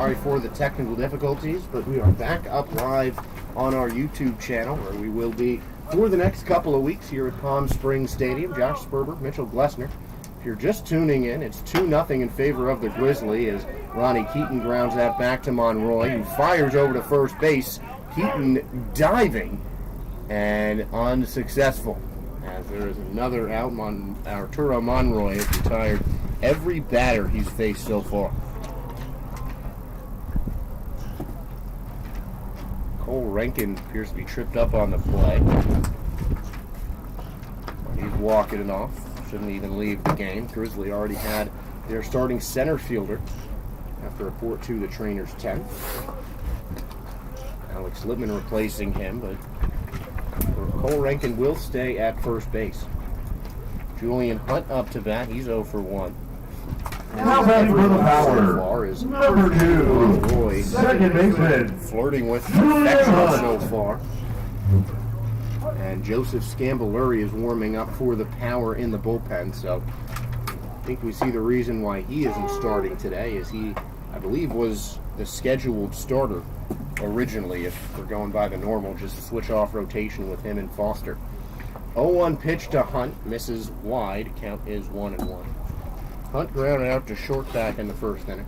Sorry for the technical difficulties, but we are back up live on our YouTube channel, where we will be for the next couple of weeks here at Palm Springs Stadium. Josh Sperber, Mitchell Glessner. If you're just tuning in, it's 2-0 in favor of the Grizzly as Ronnie Keaton grounds that back to Monroy, who fires over to first base. Keaton diving and unsuccessful, as there is another out. Arturo Monroy has retired every batter he's faced so far. Cole Rankin appears to be tripped up on the play. He's walking it off. Shouldn't even leave the game. Grizzly already had their starting center fielder after a report to the trainer's 10th. Alex Lippman replacing him, but Cole Rankin will stay at first base. Julian Hunt up to bat. He's 0 for 1. Now batting for the Power, number 2, Roy, second baseman, flirting with perfection so far. And Joseph Scamboluri is warming up for the Power in the bullpen, so I think we see the reason why he isn't starting today, as he, I believe, was the scheduled starter originally, if we're going by the normal, just to switch off rotation with him and Foster. 0-1 pitch to Hunt, misses wide, count is 1-1. Hunt grounded out to short back in the first inning.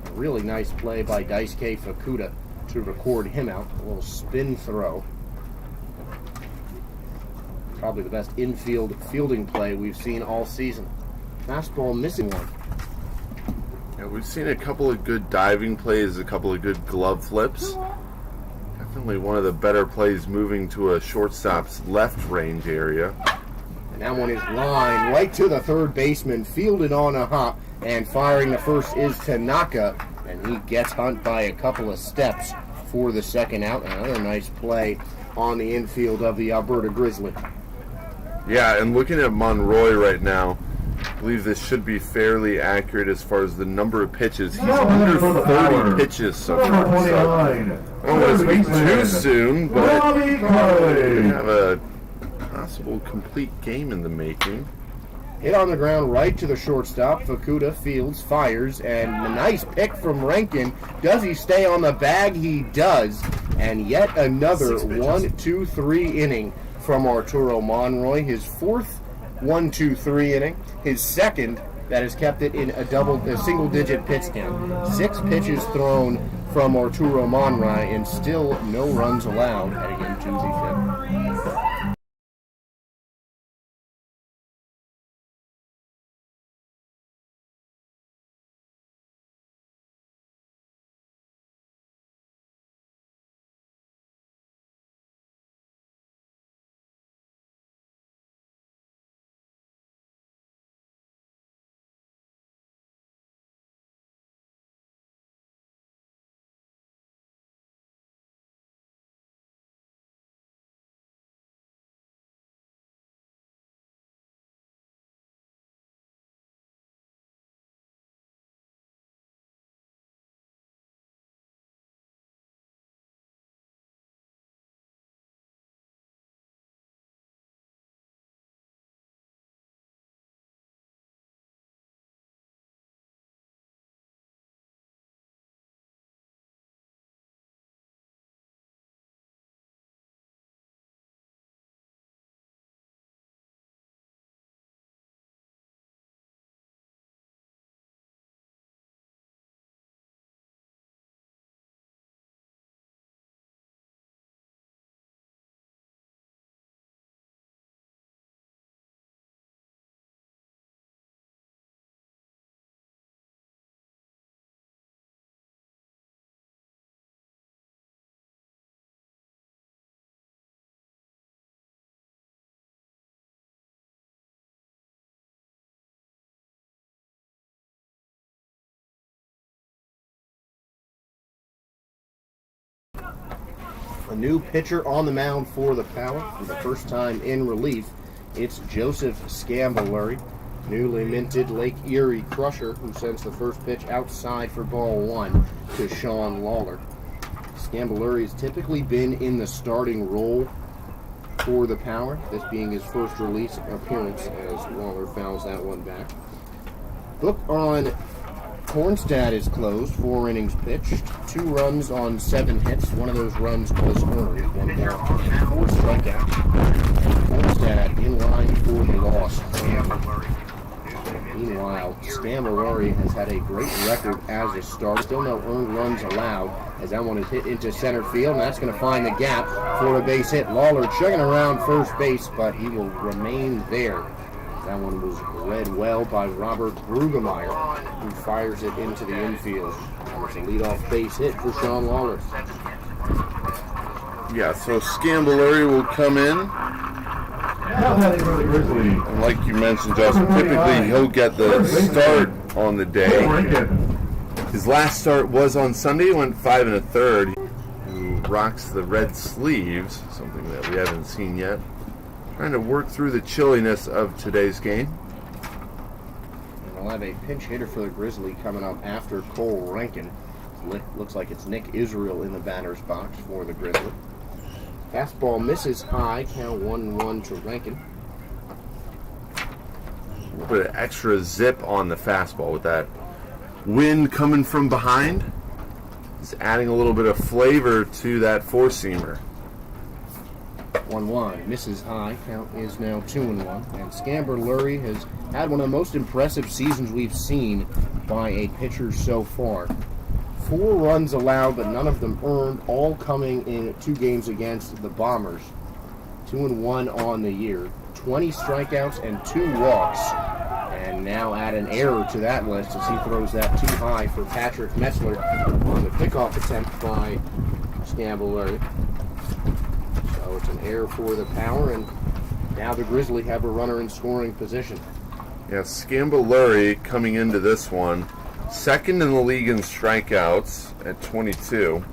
A really nice play by Daisuke Fukuda to record him out. A little spin throw. Probably the best infield fielding play we've seen all season. Fastball missing one. Yeah, we've seen a couple of good diving plays, a couple of good glove flips. Definitely one of the better plays moving to a shortstop's left range area. And that one is lined right to the third baseman, fielded on a hop, and firing the first is Tanaka, and he gets Hunt by a couple of steps for the second out. Another nice play on the infield of the Alberta Grizzly. Yeah, and looking at Monroy right now, I believe this should be fairly accurate as far as the number of pitches. He's under 30 pitches so far. So I don't want to speak too soon, but we have a possible complete game in the making. Hit on the ground right to the shortstop. Fukuda fields, fires, and a nice pick from Rankin. Does he stay on the bag? He does. And yet another 1-2-3 inning from Arturo Monroy. His fourth 1-2-3 inning. His second that has kept it in a single-digit pitch count. 6 pitches thrown from Arturo Monroy, and still no runs allowed heading into the fifth. A new pitcher on the mound for the Power for the first time in relief. It's Joseph Scamboluri, newly minted Lake Erie Crusher, who sends the first pitch outside for ball 1 to Sean Lawler. Scamboluri has typically been in the starting role for the Power, this being his first release appearance as Lawler fouls that one back. Book on Kornstad is closed. 4 innings pitched. 2 runs on 7 hits. One of those runs was earned. 1 more. 4 strikeouts. Kornstad in line for the loss. Meanwhile, Scamboluri has had a great record as a starter. Still no earned runs allowed as that one is hit into center field, and that's going to find the gap for a base hit. Lawler chugging around first base, but he will remain there. That one was read well by Robert Brugemeyer, who fires it into the infield. And it's a leadoff base hit for Sean Lawler. Yeah, so Scamboluri will come in. Alberta Grizzly. And like you mentioned, Justin, typically he'll get the start on the day. His last start was on Sunday. He went 5 1/3. Who rocks the red sleeves, something that we haven't seen yet. Trying to work through the chilliness of today's game. And we'll have a pinch hitter for the Grizzly coming up after Cole Rankin. Looks like it's Nick Israel in the batter's box for the Grizzly. Fastball misses high, count 1-1 to Rankin. A little bit of extra zip on the fastball with that wind coming from behind. It's adding a little bit of flavor to that four-seamer. 1-1, misses high, count is now 2-1. And Scamboluri has had one of the most impressive seasons we've seen by a pitcher so far. 4 runs allowed, but none of them earned, all coming in 2 games against the Bombers. 2-1 on the year. 20 strikeouts and 2 walks. And now add an error to that list as he throws that too high for Patrick Metzler on the pickoff attempt by Scamboluri. So it's an error for the power, and now the Grizzly have a runner in scoring position. Yeah, Scamboluri coming into this one. Second in the league in strikeouts at 22.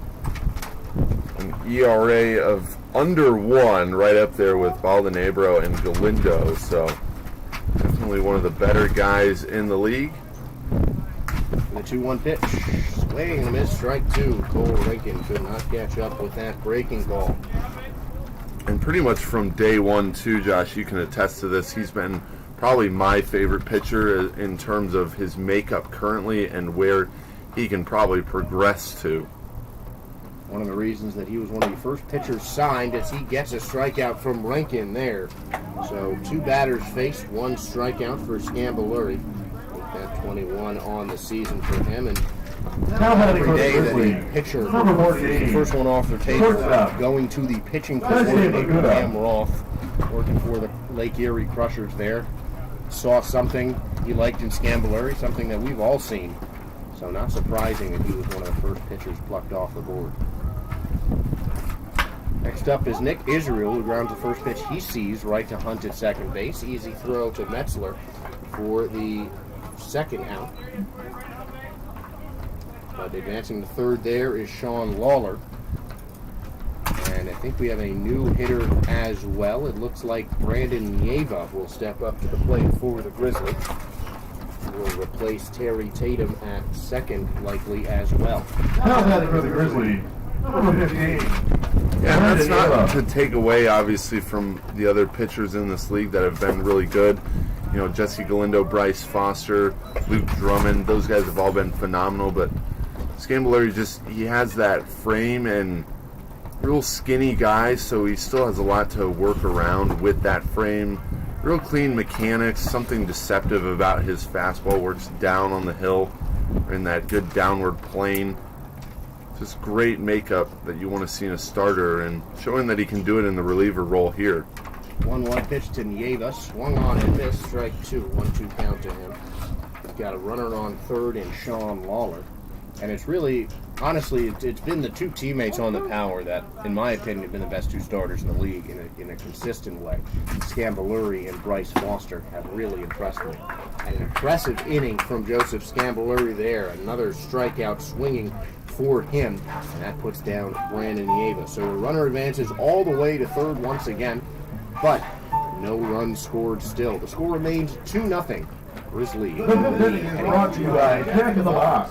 An ERA of under 1, right up there with Baldanabro and Galindo. So definitely one of the better guys in the league. The 2-1 pitch. Swing and a miss, strike 2. Cole Rankin could not catch up with that breaking ball. And pretty much from day 1 too, Josh, you can attest to this. He's been probably my favorite pitcher in terms of his makeup currently and where he can probably progress to. One of the reasons that he was one of the first pitchers signed as he gets a strikeout from Rankin there. So 2 batters faced, 1 strikeout for Scamboluri. With that 21 on the season for him. And every day that a pitcher, the first one off their table, going to the pitching coordinator, Cam Roth, working for the Lake Erie Crushers there. Saw something he liked in Scamboluri, something that we've all seen. So not surprising that he was one of the first pitchers plucked off the board. Next up is Nick Israel, who grounds the first pitch he sees right to Hunt at second base. Easy throw to Metzler for the second out. But advancing to third there is Sean Lawler. And I think we have a new hitter as well. It looks like Brandon Nieva will step up to the plate for the Grizzly. Will replace Terry Tatum at second, likely as well. Now batting for the Grizzly, number 15. Yeah, that's not to take away, obviously, from the other pitchers in this league that have been really good. You know, Jesse Galindo, Bryce Foster, Luke Drummond, those guys have all been phenomenal. But Scamboluri he has that frame and real skinny guy, so he still has a lot to work around with that frame. Real clean mechanics, something deceptive about his fastball, works down on the hill in that good downward plane. Just great makeup that you want to see in a starter, and showing that he can do it in the reliever role here. 1-1 pitch to Nieva, swung on and missed, strike 2, 1-2 count to him. He's got a runner on third in Sean Lawler. And it's really, honestly, it's been the 2 teammates on the power that, in my opinion, have been the best 2 starters in the league in a consistent way. Scamboluri and Bryce Foster have really impressed me. And an impressive inning from Joseph Scamboluri there. Another strikeout swinging for him. And that puts down Brandon Nieva. So the runner advances all the way to third once again. But no runs scored still. The score remains 2-0. Grizzly. Brought to you by Jack in the Box.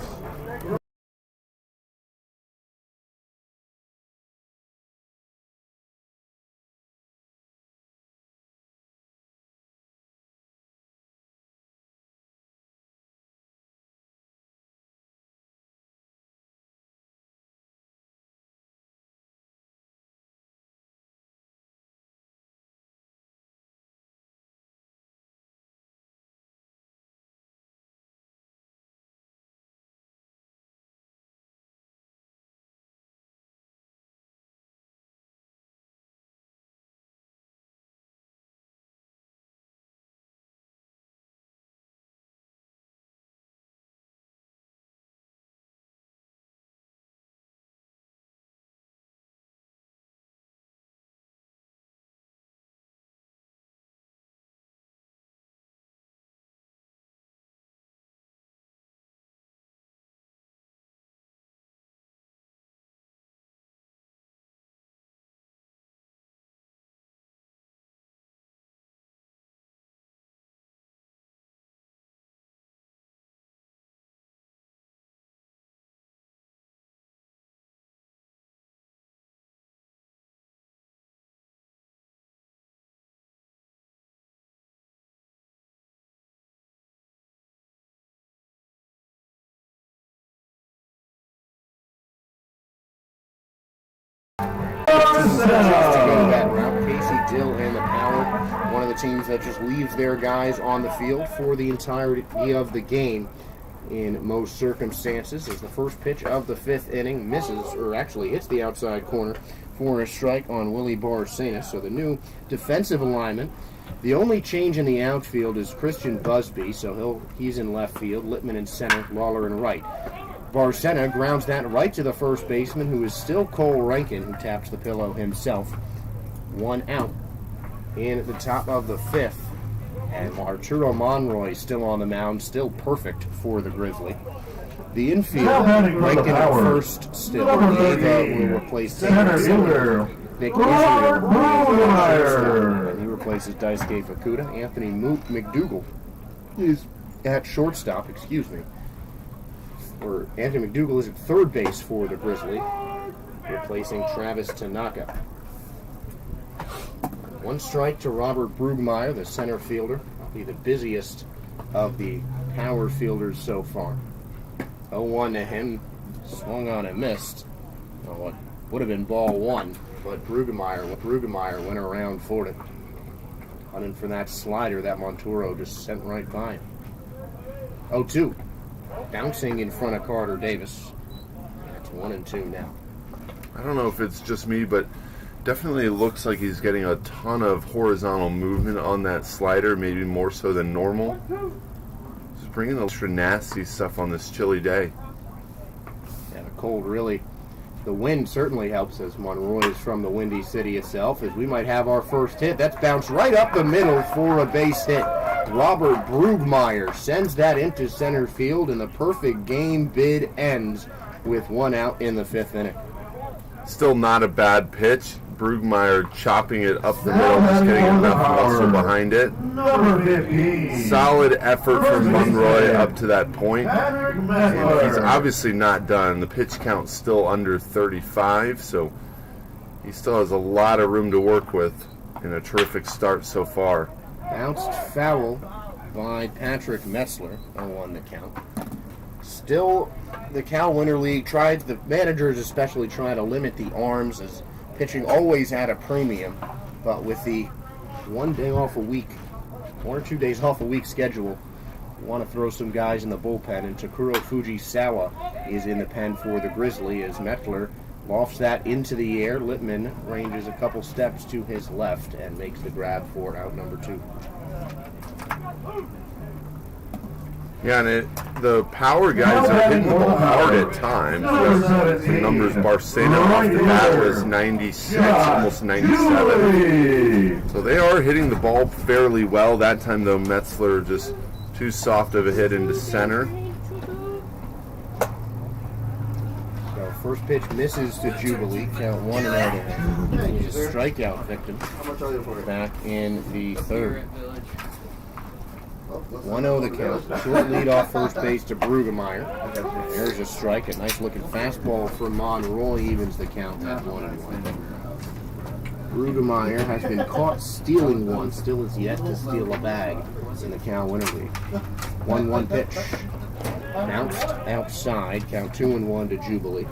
still in the Power, one of the teams that just leaves their guys on the field for the entirety of the game in most circumstances, as the first pitch of the 5th inning misses, or actually hits the outside corner for a strike on Willie Barcena. So the new defensive alignment. The only change in the outfield is Christian Busby, so he's in left field, Littman in center, Lawler in right. Barcena grounds that right to the first baseman, who is still Cole Rankin, who taps the pillow himself. 1 out in the top of the 5th. And Arturo Monroy still on the mound, still perfect for the Grizzly. The infield, Rankin at first still. Ava will replace Center fielder Nick Robert Brugmeier. And he replaces Daisuke Fukuda. Anthony McDougal is at shortstop, or Anthony McDougal is at third base for the Grizzly, replacing Travis Tanaka. 1 strike to Robert Brugmeier, the center fielder. Probably the busiest of the power fielders so far. 0-1 to him. Swung on and missed. Well, what would have been ball 1, but Brugmeier went around for it. Hunting for that slider that Monturo just sent right by him. 0-2. Bouncing in front of Carter Davis. It's 1-2 now. I don't know if it's just me, but definitely looks like he's getting a ton of horizontal movement on that slider, maybe more so than normal. Just bringing the extra nasty stuff on this chilly day. Yeah, the cold really. The wind certainly helps, as Monroy is from the Windy City itself, as we might have our first hit. That's bounced right up the middle for a base hit. Robert Brugmeier sends that into center field, and the perfect game bid ends with 1 out in the 5th inning. Still not a bad pitch. Brugmeier chopping it up the middle, just getting enough muscle behind it. Number 15. Solid effort from Monroy up to that point. And he's obviously not done. The pitch count's still under 35, so he still has a lot of room to work with in a terrific start so far. Bounced foul by Patrick Metzler, 0-1 the count. Still, the Cal Winter League the managers especially try to limit the arms, as pitching always had a premium, but with the 1 day off a week, 1 or 2 days off a week schedule, want to throw some guys in the bullpen, and Takuro Fujisawa is in the pen for the Grizzly as Metzler lofts that into the air. Littman ranges a couple steps to his left and makes the grab for out number 2. Yeah, and the power guys are hitting the ball hard at times. The numbers Barcena off the bat was 96, almost 97. So they are hitting the ball fairly well. That time, though, Metzler just too soft of a hit into center. So first pitch misses to Jubilee. Count 1 and out of him. He's a strikeout victim back in the 3rd. 1-0 the count. Short lead off first base to Brugmeier. There's a strike. A nice looking fastball from Monroy evens the count at 1-1. Brugmeier has been caught stealing one. Still is yet to steal a bag in the Cal Winter League. 1-1 pitch. Bounced outside. Count 2-1 to Jubilee.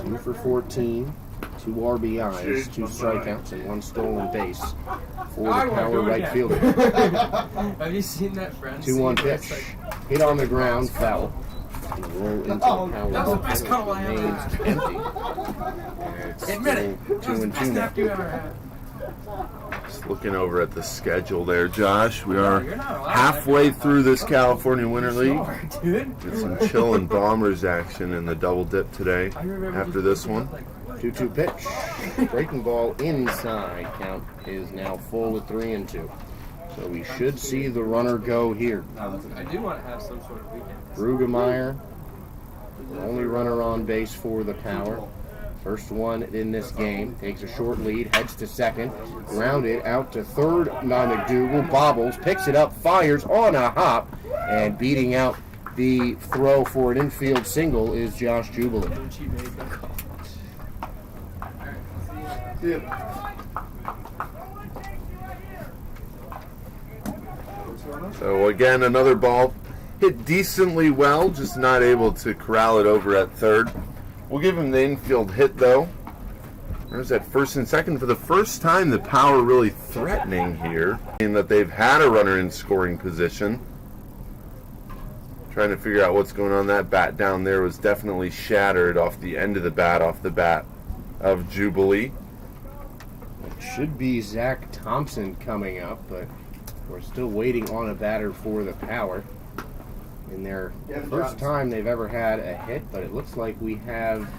2 for 14. 2 RBIs, 2 strikeouts, and 1 stolen base for the power right fielder. Have you seen that, friends? 2-1 pitch. Hit on the ground, foul. And roll into the power that was the best call I ever remains had. empty. And it's Admit it. still 2-2 now. You ever had. Just looking over at the schedule there, Josh. We are halfway through this California Winter League. Dude. Get some chill and Bombers action in the double dip today after this one. 2-2 pitch. Breaking ball inside. Count is now full at 3-2. So we should see the runner go here. I do want to have some sort of weekend. Brugmeier, the only runner on base for the Power. First one in this game. Takes a short lead, heads to second. Grounded out to third by McDougal. Bobbles, picks it up, fires on a hop. And beating out the throw for an infield single is Josh Jubilee. So again, another ball hit decently well, just not able to corral it over at third. We'll give him the infield hit though. There's that first and second. For the first time, the Power really threatening here, in that they've had a runner in scoring position. Trying to figure out what's going on. That bat down there was definitely shattered off the end of the bat, of Jubilee. It should be Zach Thompson coming up, but we're still waiting on a batter for the Power. In their first time they've ever had a hit, but it looks like we have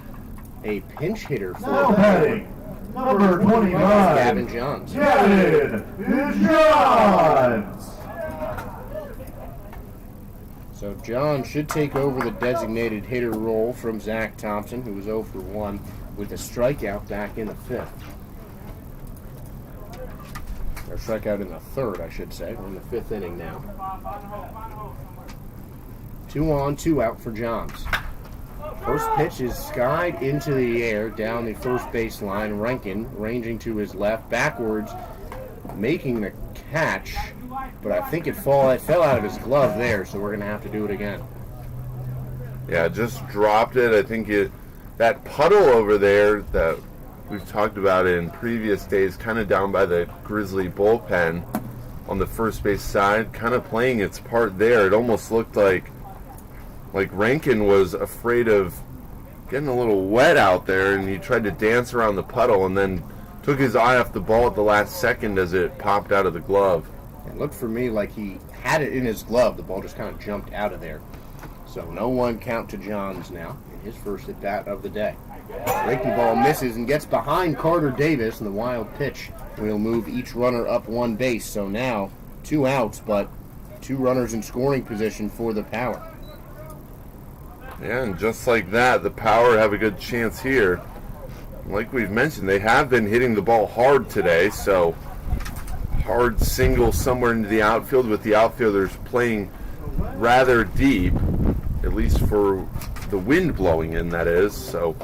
a pinch hitter for Now the batting, number 29, Gavin Johns. Gavin Johns. So John should take over the designated hitter role from Zach Thompson, who was 0 for 1 with a strikeout back in the 5th. Or strikeout in the 3rd, I should say. We're in the 5th inning now. 2 on, 2 out for Johns. First pitch is skied into the air down the first base line. Rankin ranging to his left, backwards, making the catch. But I think it fell out of his glove there, so we're going to have to do it again. Yeah, just dropped it. I think that puddle over there that we've talked about in previous days, kind of down by the Grizzly bullpen on the first base side, kind of playing its part there. It almost looked like Rankin was afraid of getting a little wet out there, and he tried to dance around the puddle and then took his eye off the ball at the last second as it popped out of the glove. It looked for me like he had it in his glove. The ball just kind of jumped out of there. So no 1 count to Johns now in his first at bat of the day. Breaking ball misses and gets behind Carter Davis, and the wild pitch will move each runner up 1 base. So now 2 outs, but 2 runners in scoring position for the Power. Yeah, and just like that, the Power have a good chance here. Like we've mentioned, they have been hitting the ball hard today, so hard single somewhere into the outfield, with the outfielders playing rather deep, at least for the wind blowing in, that is. So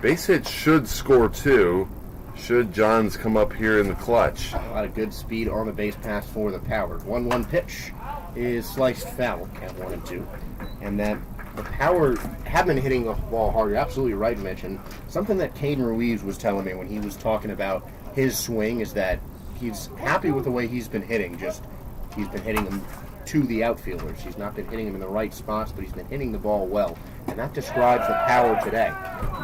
base hit should score 2, should Johns come up here in the clutch. A lot of good speed on the base pass for the Power. 1-1 pitch is sliced foul at 1 and 2. And that the Power have been hitting the ball hard. You're absolutely right, Mitch. And something that Caden Ruiz was telling me when he was talking about his swing is that he's happy with the way he's been hitting. Just he's been hitting them to the outfielders. He's not been hitting them in the right spots, but he's been hitting the ball well. And that describes the Power today.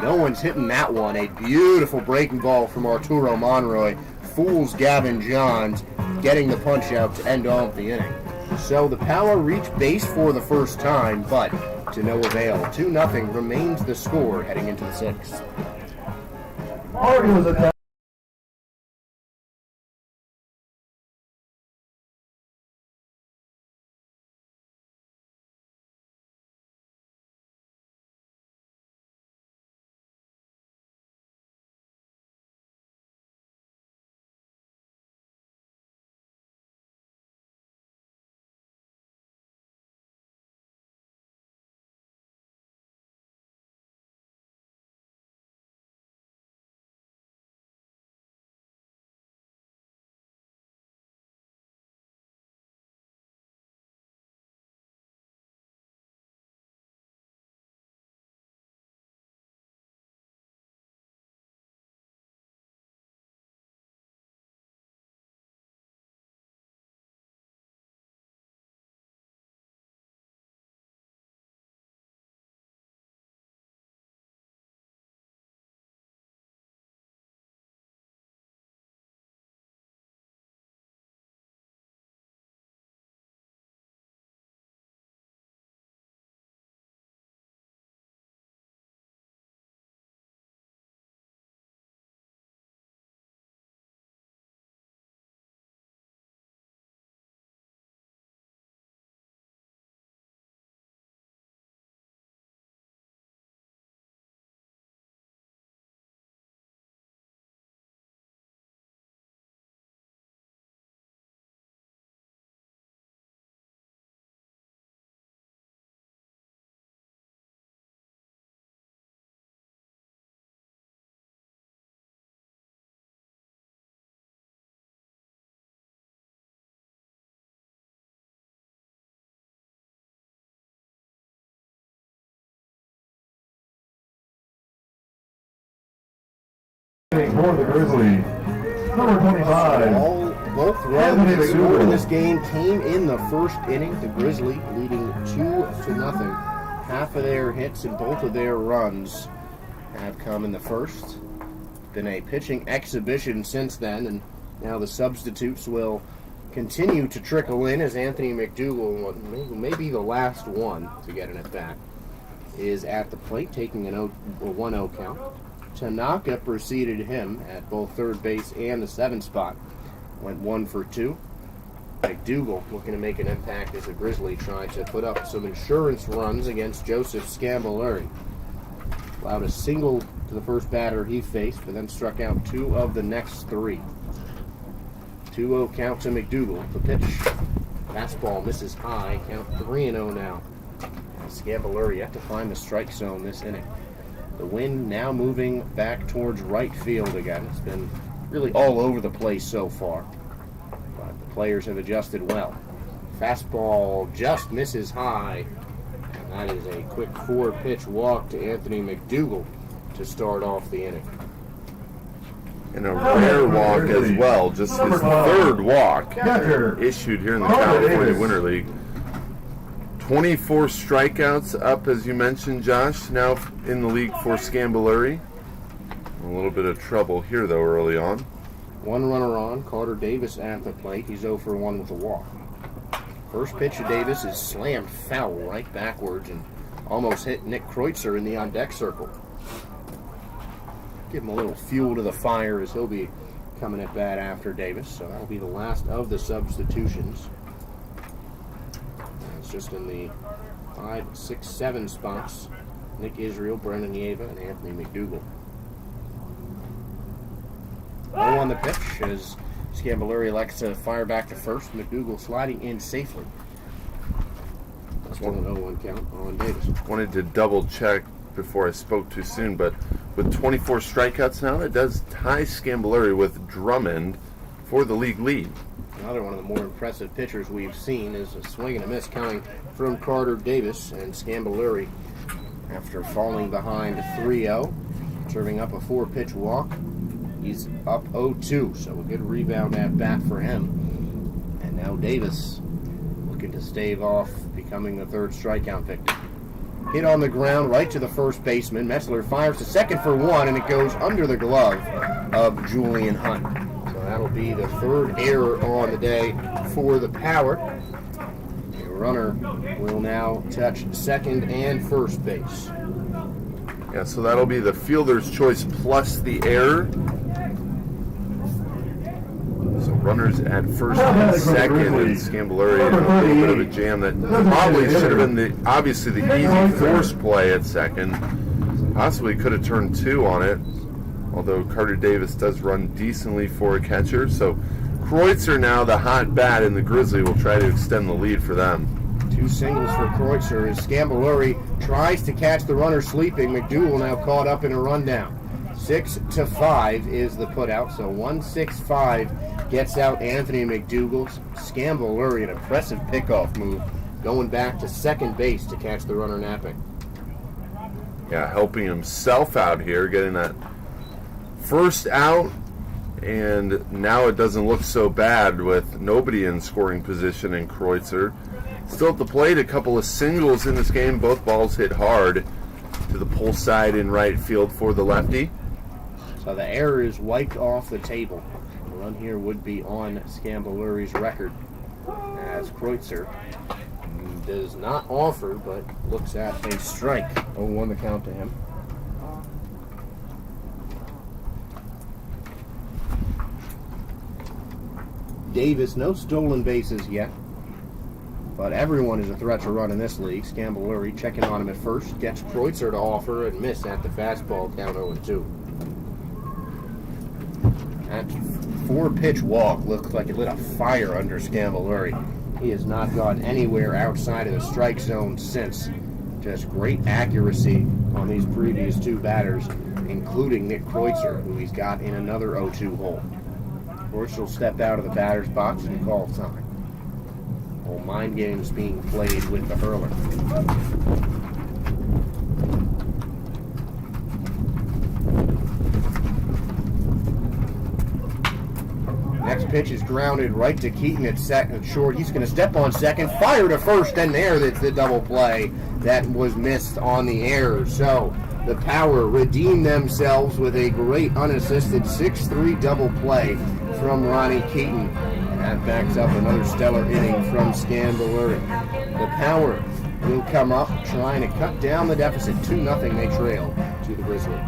No one's hitting that one. A beautiful breaking ball from Arturo Monroy fools Gavin Johns, getting the punch out to end off the inning. So the Power reach base for the first time, but to no avail. 2-0 remains the score heading into the 6th. Orioles Batting for the Grizzly, number 25. Both runs that scored in this game came in the first inning. The Grizzly leading 2-0. Half of their hits and both of their runs have come in the first. Been a pitching exhibition since then, and now the substitutes will continue to trickle in as Anthony McDougal, who may be the last one to get an at-bat, is at the plate taking a 1-0 count. Tanaka preceded him at both third base and the 7th spot. Went 1 for 2. McDougal looking to make an impact as the Grizzly try to put up some insurance runs against Joseph Scambolari. Allowed a single to the first batter he faced, but then struck out 2 of the next 3. 2-0 count to McDougal. The pitch. Fastball misses high. Count 3-0 now. Scambolari yet to find the strike zone this inning. The wind now moving back towards right field again. It's been really all over the place so far, but the players have adjusted well. Fastball just misses high, and that is a quick 4-pitch walk to Anthony McDougal to start off the inning. And a rare walk as well, just his third walk issued here in the California Winter League. 24 strikeouts up, as you mentioned, Josh, now in the league for Scambolari. A little bit of trouble here, though, early on. 1 runner on, Carter Davis at the plate. He's 0 for 1 with a walk. First pitch of Davis is slammed foul right backwards and almost hit Nick Kreutzer in the on-deck circle. Give him a little fuel to the fire as he'll be coming at bat after Davis. So that'll be the last of the substitutions. It's just in the 5, 6, 7 spots. Nick Israel, Brendan Yeva, and Anthony McDougal. 0 on the pitch as Scambolari elects to fire back to first. McDougal sliding in safely. Still an 0-1 count on Davis. Wanted to double check before I spoke too soon, but with 24 strikeouts now, that does tie Scambolari with Drummond for the league lead. Another one of the more impressive pitchers we've seen is a swing and a miss coming from Carter Davis, and Scambolari, after falling behind 3-0, serving up a 4-pitch walk. He's up 0-2, so a good rebound at bat for him. And now Davis looking to stave off becoming the 3rd strikeout victim. Hit on the ground right to the first baseman. Metzler fires to second for 1, and it goes under the glove of Julian Hunt. So that'll be the 3rd error on the day for the Power. The runner will now touch second and first base. Yeah, so that'll be the fielder's choice plus the error. So runners at first and second, and Scambolari in a little bit of a jam that probably should have been obviously the easy force play at second. Possibly could have turned 2 on it, although Carter Davis does run decently for a catcher. So Kreutzer now the hot bat, and the Grizzly will try to extend the lead for them. 2 singles for Kreutzer as Scambolari tries to catch the runner sleeping. McDougal now caught up in a rundown. 6-5 is the putout, so 1-6-5 gets out Anthony McDougal. Scambolari, an impressive pickoff move, going back to second base to catch the runner napping. Yeah, helping himself out here, getting that first out, and now it doesn't look so bad with nobody in scoring position in Kreutzer. Still at the plate, a couple of singles in this game. Both balls hit hard to the pull side in right field for the lefty. So the error is wiped off the table. The run here would be on Scambolari's record as Kreutzer does not offer, but looks at a strike. 0-1 the count to him. Davis, no stolen bases yet, but everyone is a threat to run in this league. Scambolari checking on him at first, gets Kreutzer to offer and miss at the fastball, down 0-2. That 4-pitch walk looks like it lit a fire under Scambolari. He has not gone anywhere outside of the strike zone since. Just great accuracy on these previous 2 batters, including Nick Kreutzer, who he's got in another 0-2 hole. Kreutzer will step out of the batter's box and call time. Whole mind games being played with the hurler. Next pitch is grounded right to Keaton at second short. He's going to step on second, fire to first, and there that's the double play that was missed on the air. So the Power redeemed themselves with a great unassisted 6-3 double play from Ronnie Keaton. And that backs up another stellar inning from Scambaluri. The Power will come up trying to cut down the deficit. 2-0 they trail to the Grizzly.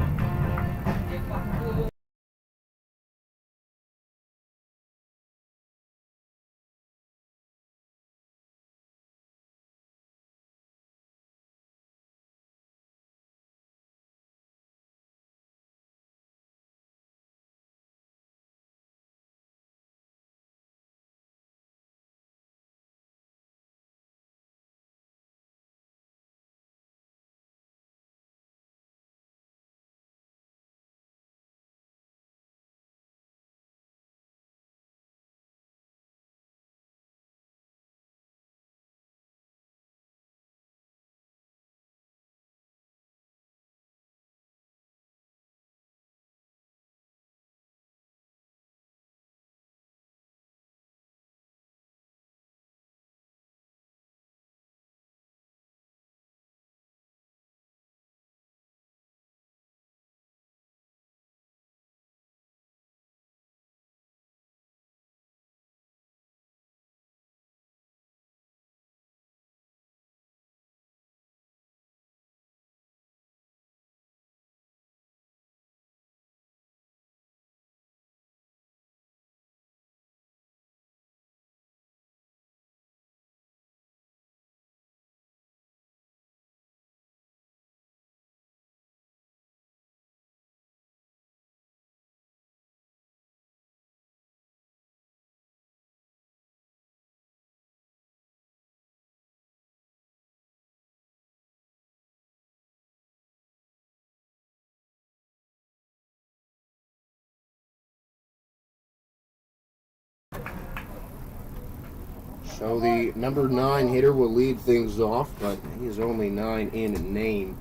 So the number 9 hitter will lead things off, but he is only 9 in name,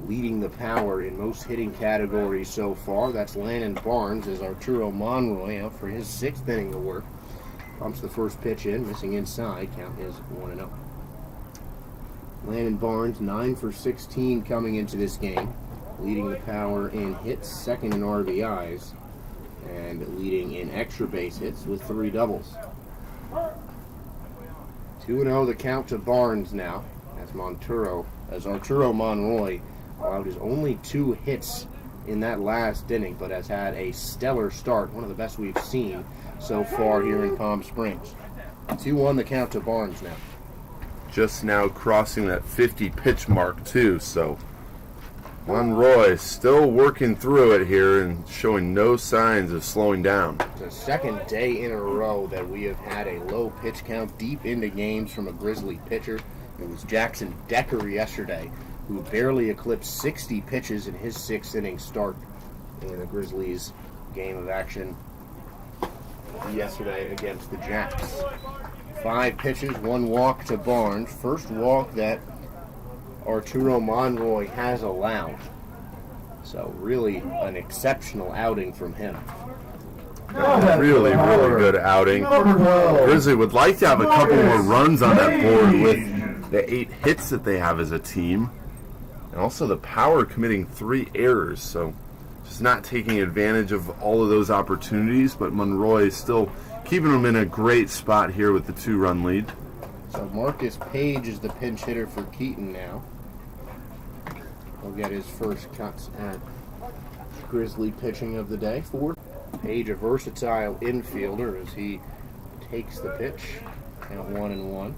leading the Power in most hitting categories so far. That's Landon Barnes as Arturo Monroy out for his 6th inning of work. Pumps the first pitch in, missing inside. Count is 1-0. Landon Barnes 9 for 16 coming into this game, leading the Power in hits, second in RBIs, and leading in extra base hits with 3 doubles. 2-0 the count to Barnes now, as Arturo Monroy allowed his only 2 hits in that last inning, but has had a stellar start, one of the best we've seen so far here in Palm Springs. 2-1 the count to Barnes now. Just now crossing that 50 pitch mark too, so Monroy still working through it here and showing no signs of slowing down. It's the second day in a row that we have had a low pitch count deep into games from a Grizzly pitcher. It was Jackson Decker yesterday, who barely eclipsed 60 pitches in his 6th inning start in the Grizzlies' game of action yesterday against the Jacks. 5 pitches, 1 walk to Barnes. First walk that Arturo Monroy has allowed. So really an exceptional outing from him. Really good outing. Grizzly would like to have a couple more runs on that board with the 8 hits that they have as a team. And also the Power committing 3 errors, so just not taking advantage of all of those opportunities, but Monroy is still keeping them in a great spot here with the 2-run lead. So Marcus Page is the pinch hitter for Keaton now. He'll get his first cuts at Grizzly pitching of the day. Page, a versatile infielder, as he takes the pitch. Count 1-1.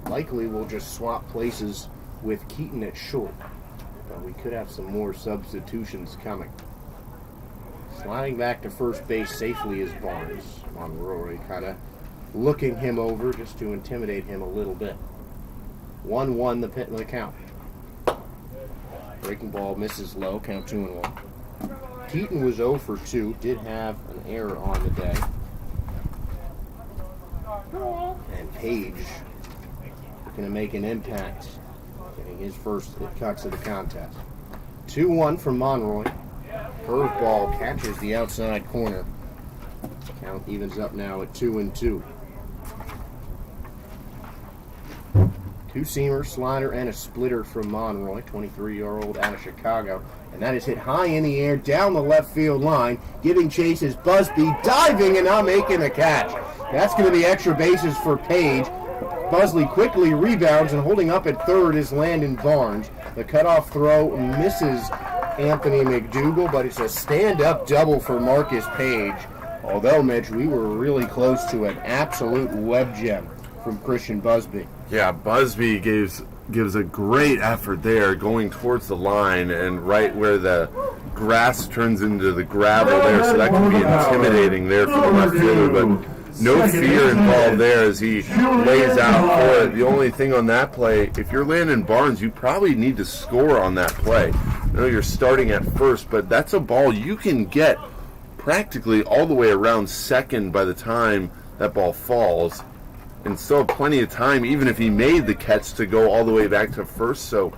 Likely we'll just swap places with Keaton at short, but we could have some more substitutions coming. Sliding back to first base safely is Barnes. Monroy kind of looking him over just to intimidate him a little bit. 1-1 the count. Breaking ball misses low, count 2-1. Keaton was 0 for 2, did have an error on the day. And Page going to make an impact, getting his first cuts of the contest. 2-1 from Monroy. Curveball catches the outside corner. Count evens up now at 2-2. Two-seamer, slider, and a splitter from Monroy, 23-year-old out of Chicago. And that is hit high in the air down the left field line. Giving chase is Busby, diving and not making the catch. That's going to be extra bases for Page. Busley quickly rebounds, and holding up at third is Landon Barnes. The cutoff throw misses Anthony McDougal, but it's a stand-up double for Marcus Page. Although, Mitch, we were really close to an absolute web gem from Christian Busby. Yeah, Busby gives a great effort there, going towards the line and right where the grass turns into the gravel there, so that can be intimidating there for the left fielder, but no fear involved there as he lays out for it. The only thing on that play, if you're Landon Barnes, you probably need to score on that play. I know you're starting at first, but that's a ball you can get practically all the way around second by the time that ball falls, and still have plenty of time, even if he made the catch, to go all the way back to first. So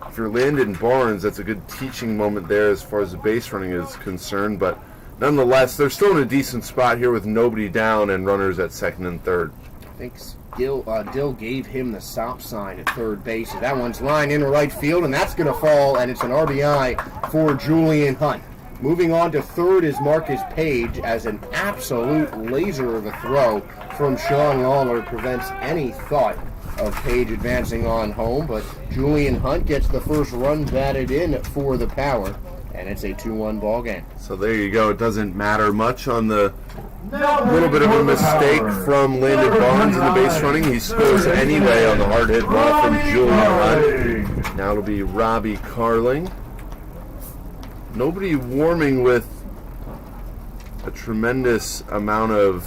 if you're Landon Barnes, that's a good teaching moment there as far as the base running is concerned, but nonetheless, they're still in a decent spot here with nobody down and runners at second and third. I think Dill gave him the stop sign at third base. That one's lined into right field, and that's going to fall, and it's an RBI for Julian Hunt. Moving on to third is Marcus Page, as an absolute laser of a throw from Sean Lawler prevents any thought of Page advancing on home, but Julian Hunt gets the first run batted in for the Power, and it's a 2-1 ball game. So there you go. It doesn't matter much on the little bit of a mistake from Landon Barnes in the base running. He scores anyway on the hard hit ball from Julian Hunt. Now it'll be Robbie Carling. Nobody warming with a tremendous amount of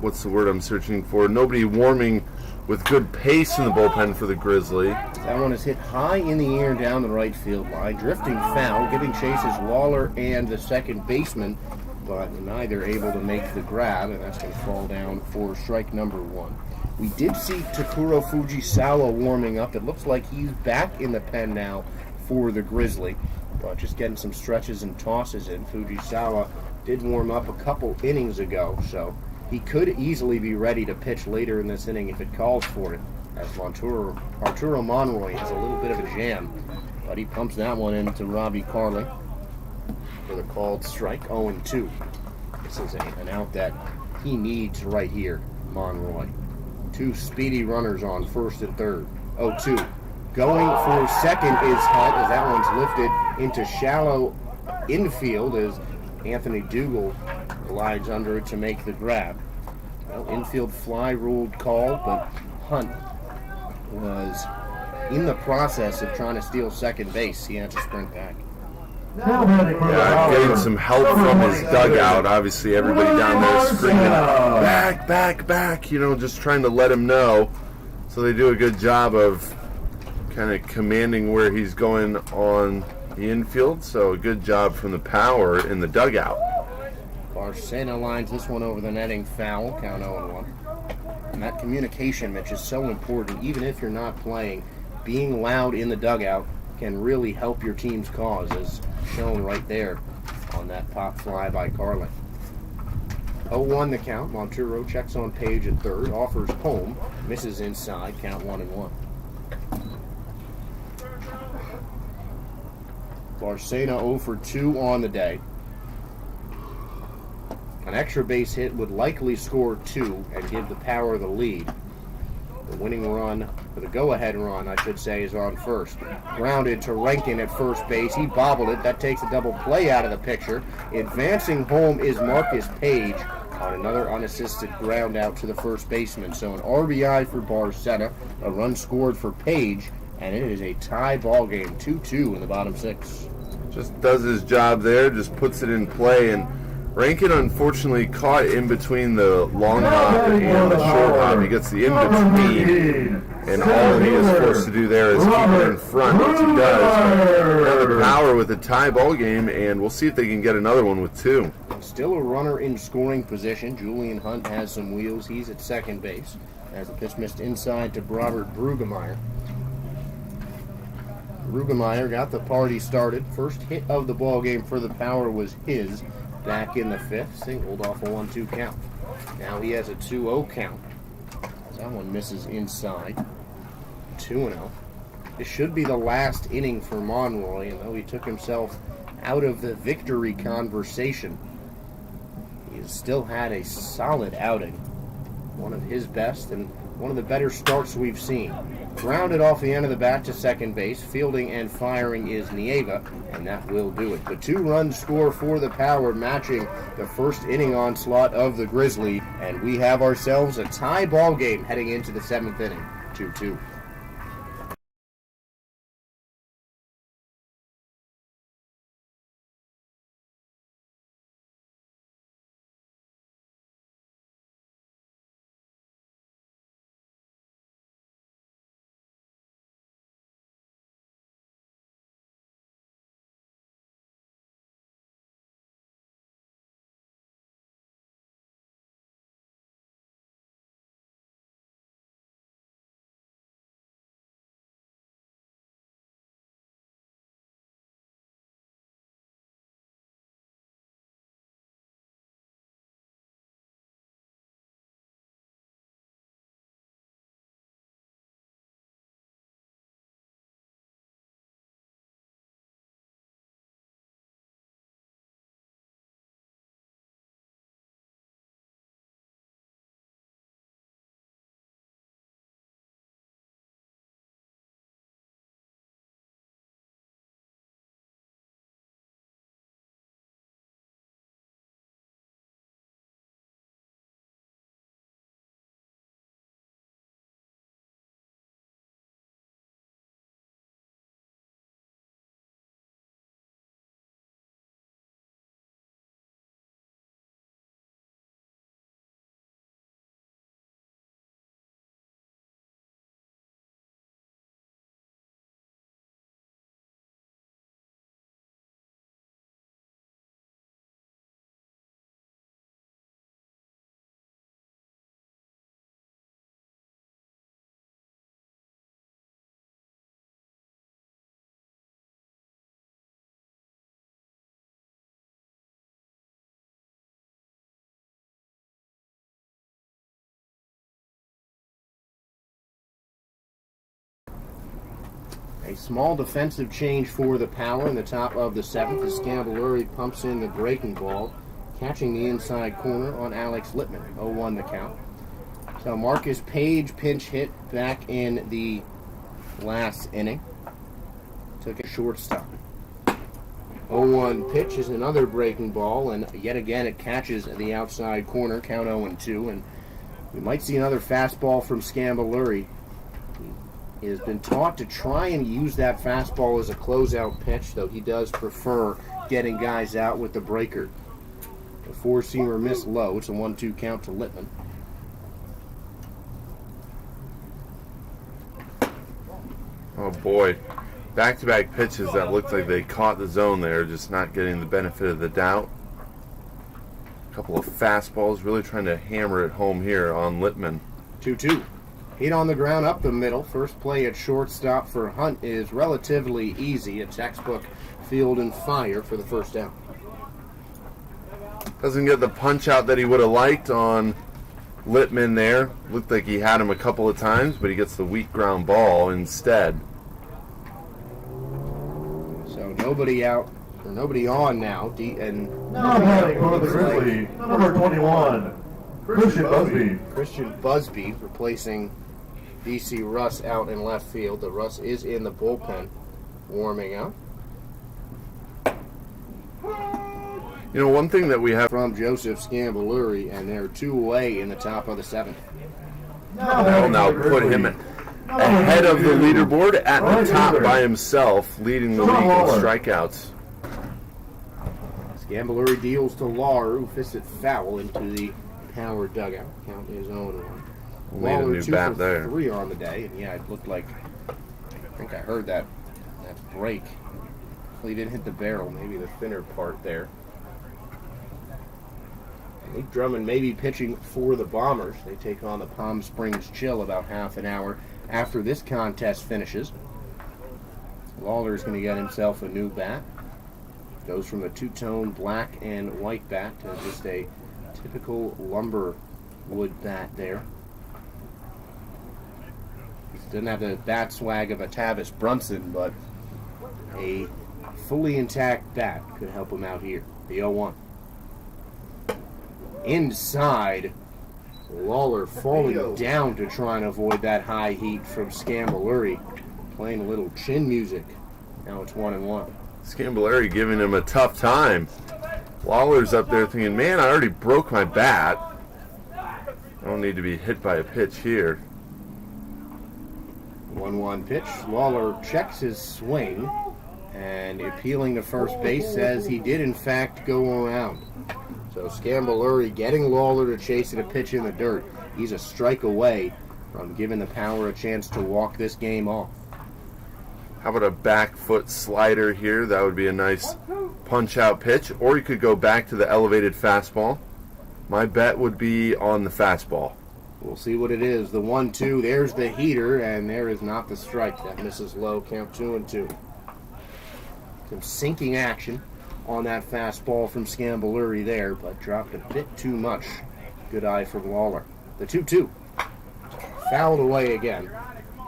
what's the word I'm searching for? Nobody warming with good pace in the bullpen for the Grizzly. That one is hit high in the air down the right field line, drifting foul. Giving chase is Lawler and the second baseman, but neither able to make the grab, and that's going to fall down for strike number one. We did see Takuro Fujisawa warming up. It looks like he's back in the pen now for the Grizzly, but just getting some stretches and tosses in. Fujisawa did warm up a couple innings ago, so he could easily be ready to pitch later in this inning if it calls for it, as Arturo Monroy has a little bit of a jam, but he pumps that one into Robbie Carling for the called strike. 0-2. This is an out that he needs right here, Monroy. Two speedy runners on first and third. 0-2. Going for second is Hunt, as that one's lifted into shallow infield as Anthony Dougal glides under it to make the grab. Well, infield fly ruled call, but Hunt was in the process of trying to steal second base. He had to sprint back. Yeah, getting some help from his dugout. Obviously, everybody down there screaming, back, back, back, just trying to let him know. So they do a good job of kind of commanding where he's going on the infield. So a good job from the Power in the dugout. Barcena lines this one over the netting, foul, count 0-1. And that communication, Mitch, is so important. Even if you're not playing, being loud in the dugout can really help your team's cause, as shown right there on that pop fly by Carling. 0-1 the count. Monturo checks on Page at third, offers home, misses inside, count 1-1. Barcena 0 for 2 on the day. An extra base hit would likely score 2 and give the Power the lead. The winning run, or the go-ahead run, I should say, is on first. Grounded to Rankin at first base. He bobbled it. That takes a double play out of the picture. Advancing home is Marcus Page on another unassisted ground out to the first baseman. So an RBI for Barcena, a run scored for Page, and it is a tie ball game, 2-2 in the bottom 6. Just does his job there, just puts it in play, and Rankin unfortunately caught in between the long hop and the short hop. He gets the in-between, and all he is forced to do there is keep it in front, which he does. Now the Power with a tie ball game, and we'll see if they can get another one with 2. Still a runner in scoring position. Julian Hunt has some wheels. He's at second base as the pitch missed inside to Robert Brugemeyer. Brugemeyer got the party started. First hit of the ball game for the Power was his. back in the fifth, singled off a 1-2 count. Now he has a 2-0 count. That one misses inside. 2-0. This should be the last inning for Monroy, and though he took himself out of the victory conversation, he's still had a solid outing. One of his best and one of the better starts we've seen. Grounded off the end of the bat to second base. Fielding and firing is Nieva, and that will do it. The 2-run score for the Power, matching the first inning onslaught of the Grizzly, and we have ourselves a tie ball game heading into the 7th inning. 2-2. A small defensive change for the Power in the top of the 7th as Scamboluri pumps in the breaking ball, catching the inside corner on Alex Littman. 0-1 the count. So Marcus Page pinch hit back in the last inning. Took a shortstop. 0-1 pitch is another breaking ball, and yet again it catches the outside corner, count 0-2, and we might see another fastball from Scamboluri. He has been taught to try and use that fastball as a closeout pitch, though he does prefer getting guys out with the breaker. The four-seamer missed low. It's a 1-2 count to Littman. Oh boy. Back-to-back pitches that looked like they caught the zone there, just not getting the benefit of the doubt. A couple of fastballs, really trying to hammer it home here on Littman. 2-2. Heat on the ground up the middle. First play at shortstop for Hunt is relatively easy. A textbook field and fire for the first down. Doesn't get the punch out that he would have liked on Littman there. Looked like he had him a couple of times, but he gets the weak ground ball instead. So nobody out, or nobody on now. Now batting for the Grizzly, number 21, Christian Busby. Christian Busby replacing DC Russ out in left field. The Russ is in the bullpen warming up. You know, one thing that we have From Joseph Scamboluri, and they're 2 away in the top of the 7th. will now put him ahead of the leaderboard at the top by himself, leading the league in strikeouts. Scamboluri deals to Lawler, who fits it foul into the Power dugout. Count is 0-1. Need a new 2 bat for there. 3 on the day, and yeah, it looked like, I think I heard that break. Well, he didn't hit the barrel, maybe the thinner part there. Luke Drummond may be pitching for the Bombers. They take on the Palm Springs Chill about half an hour after this contest finishes. Lawler's going to get himself a new bat. Goes from a two-tone black and white bat to just a typical lumber wood bat there. Doesn't have the bat swag of a Tavis Brunson, but a fully intact bat could help him out here. The 0-1. Inside, Lawler falling down to try and avoid that high heat from Scamboluri. Playing a little chin music. Now it's 1-1. Scamboluri giving him a tough time. Lawler's up there thinking, man, I already broke my bat. I don't need to be hit by a pitch here. 1-1 pitch. Lawler checks his swing, and appealing to first base says he did in fact go around. So Scamboluri getting Lawler to chase at a pitch in the dirt. He's a strike away from giving the Power a chance to walk this game off. How about a back foot slider here? That would be a nice punch-out pitch. Or you could go back to the elevated fastball. My bet would be on the fastball. We'll see what it is. The 1-2, there's the heater, and there is not the strike. That misses low, count 2-2. Some sinking action on that fastball from Scamboluri there, but dropped a bit too much. Good eye from Lawler. The 2-2. Fouled away again,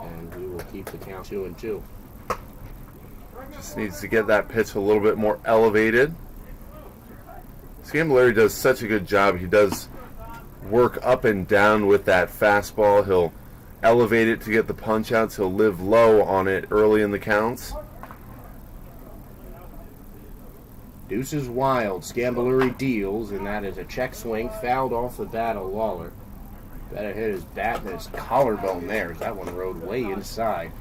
and we will keep the count 2-2. Just needs to get that pitch a little bit more elevated. Scamboluri does such a good job. He does work up and down with that fastball. He'll elevate it to get the punch outs. He'll live low on it early in the counts. Deuce is wild. Scamboluri deals, and that is a check swing fouled off the bat of Lawler. Better hit his bat and his collarbone there, as that one rode way inside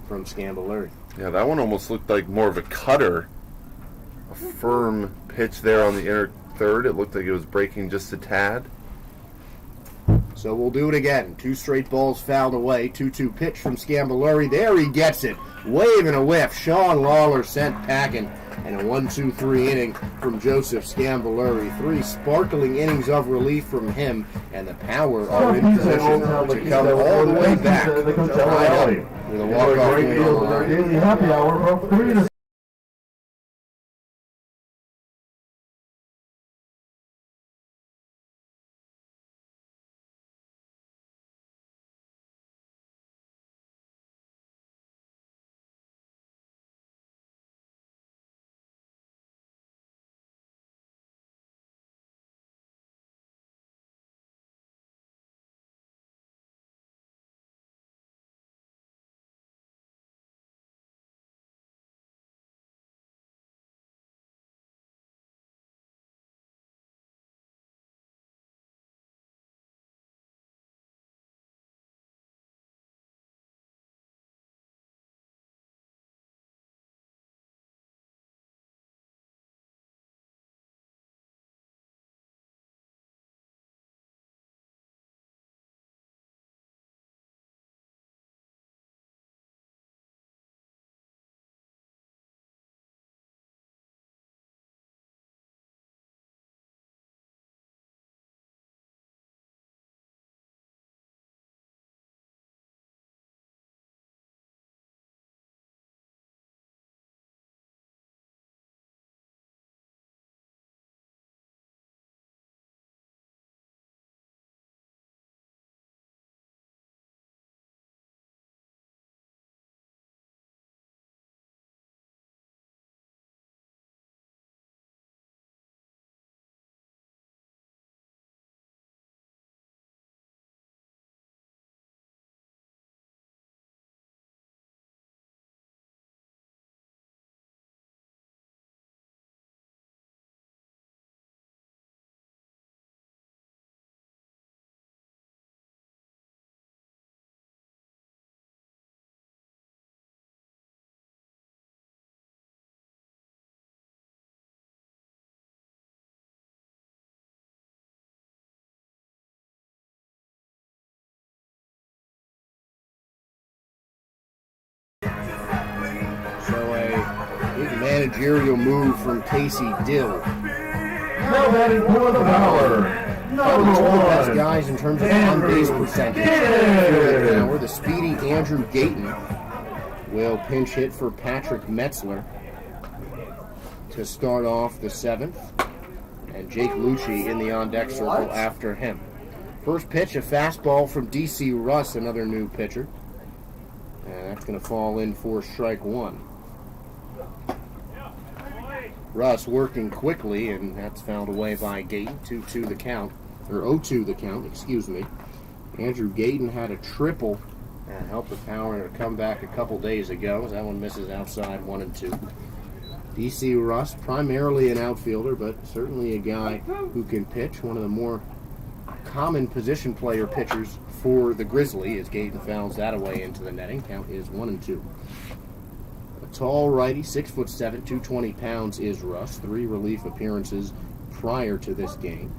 from Scamboluri. Yeah, that one almost looked like more of a cutter. A firm pitch there on the inner third. It looked like it was breaking just a tad. So we'll do it again. 2 straight balls fouled away. 2-2 pitch from Scamboluri. There he gets it. Waving a whiff. Sean Lawler sent packing. And a 1-2-3 inning from Joseph Scamboluri. 3 sparkling innings of relief from him. And the Power are in position to come all the way back. With a walk-off win on the line. Daily happy hour from 3 to big managerial move from Casey Dill. now batting for the Power. Probably two of the best Number guys in terms of on-base percentage. Now, the speedy Andrew Gayton will pinch hit for Patrick Metzler. to start off the 7th, and Jake Lucci in the on-deck circle after him. First pitch, a fastball from DC Russ, another new pitcher. And that's going to fall in for strike one. Russ working quickly, and that's fouled away by Gayton. 2-2 the count, or 0-2 the count, excuse me. Andrew Gayton had a triple and helped the Power to come back a couple days ago. That one misses outside, 1-2. DC Russ, primarily an outfielder, but certainly a guy who can pitch. One of the more common position player pitchers for the Grizzly as Gayton fouls that away into the netting. Count is 1-2. A tall righty, 6'7", 220 pounds is Russ. 3 relief appearances prior to this game.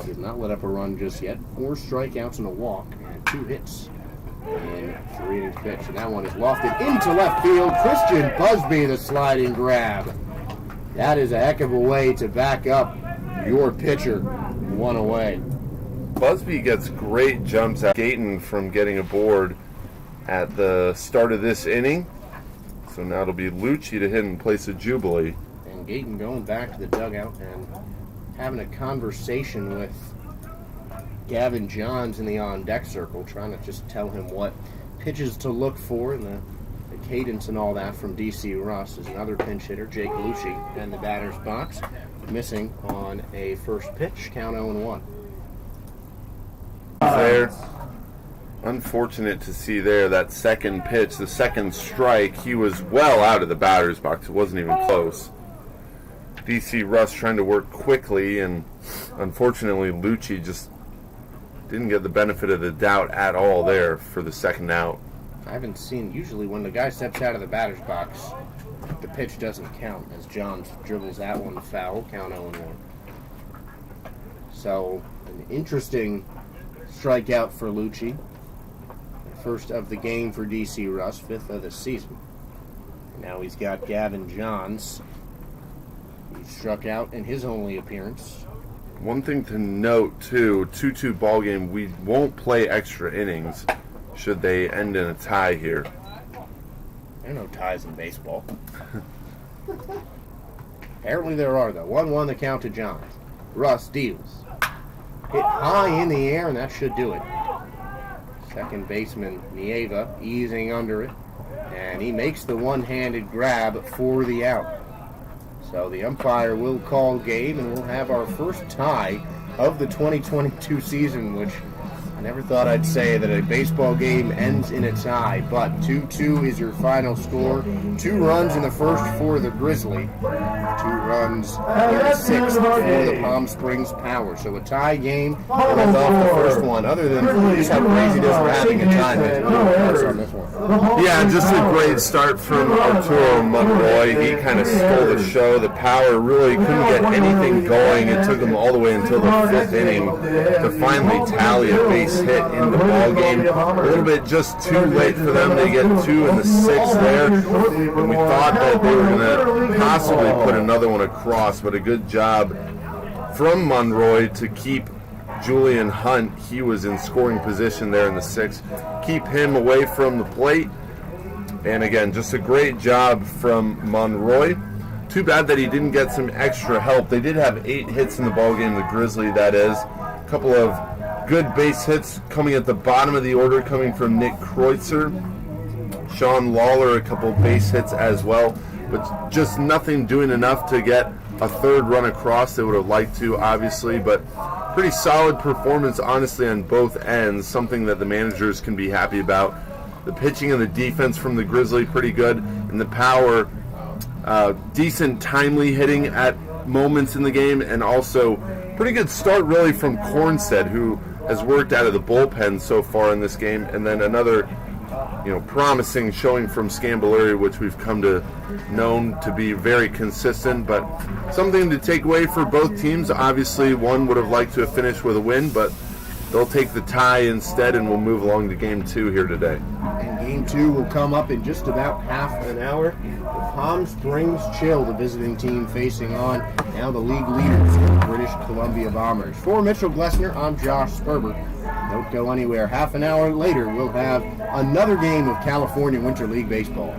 He has not let up a run just yet. 4 strikeouts and a walk, and 2 hits in 3 innings pitched. And that one is lofted into left field. Christian Busby, the sliding grab. That is a heck of a way to back up your pitcher. 1 away. Busby gets great jumps at Gayton from getting aboard at the start of this inning. So now it'll be Lucci to hit in place of Jubilee. And Gayton going back to the dugout and having a conversation with Gavin Johns in the on-deck circle, trying to just tell him what pitches to look for and the cadence and all that from DC Russ. Is another pinch hitter, Jake Lucci, in the batter's box, missing on a first pitch, count 0-1. There, unfortunate to see there that second pitch, the second strike. He was well out of the batter's box. It wasn't even close. DC Russ trying to work quickly, and unfortunately Lucci just didn't get the benefit of the doubt at all there for the second out. I haven't seen, usually when the guy steps out of the batter's box, the pitch doesn't count as Johns dribbles that one foul, count 0-1. So, an interesting strikeout for Lucci. First of the game for DC Russ, 5th of the season. Now he's got Gavin Johns. He struck out in his only appearance. One thing to note, too, 2-2 ball game, we won't play extra innings should they end in a tie here. There are no ties in baseball. Apparently there are, though. 1-1 the count to Johns. Russ deals. Hit high in the air, and that should do it. Second baseman Nieva easing under it, and he makes the one-handed grab for the out. So the umpire will call game, and we'll have our first tie of the 2022 season, which I never thought I'd say that a baseball game ends in a tie, but 2-2 is your final score. 2 runs in the first for the Grizzly, 2 runs in the 6th for the Palm Springs Power. So a tie game, and that's off the first one, other than just how crazy it is for having a tie. On this one. Yeah, just a great start from Arturo Monroy. He kind of stole the show. The Power really couldn't get anything going. It took them all the way until the 5th inning to finally tally a base hit in the ball game. A little bit just too late for them. They get 2 in the 6th there. And we thought that they were going to possibly put another one across, but a good job from Monroy to keep Julian Hunt. He was in scoring position there in the 6th. Keep him away from the plate. And again, just a great job from Monroy. Too bad that he didn't get some extra help. They did have 8 hits in the ballgame, the Grizzly, that is. A couple of good base hits coming at the bottom of the order, coming from Nick Kreutzer. Sean Lawler, a couple of base hits as well. But just nothing doing enough to get a 3rd run across. They would have liked to, obviously. But pretty solid performance, honestly, on both ends. Something that the managers can be happy about. The pitching and the defense from the Grizzly, pretty good. And the Power, decent timely hitting at moments in the game, and also pretty good start really from Cornstead, who has worked out of the bullpen so far in this game, and then another promising showing from Scambolari, which we've come to known to be very consistent, but something to take away for both teams. Obviously one would have liked to have finished with a win, but they'll take the tie instead, and we'll move along to game 2 here today. And game 2 will come up in just about half an hour. The Palm Springs Chill, the visiting team, facing on now the league leaders, the British Columbia Bombers. For Mitchell Glessner, I'm Josh Sperber. Don't go anywhere. Half an hour later, we'll have another game of California Winter League Baseball.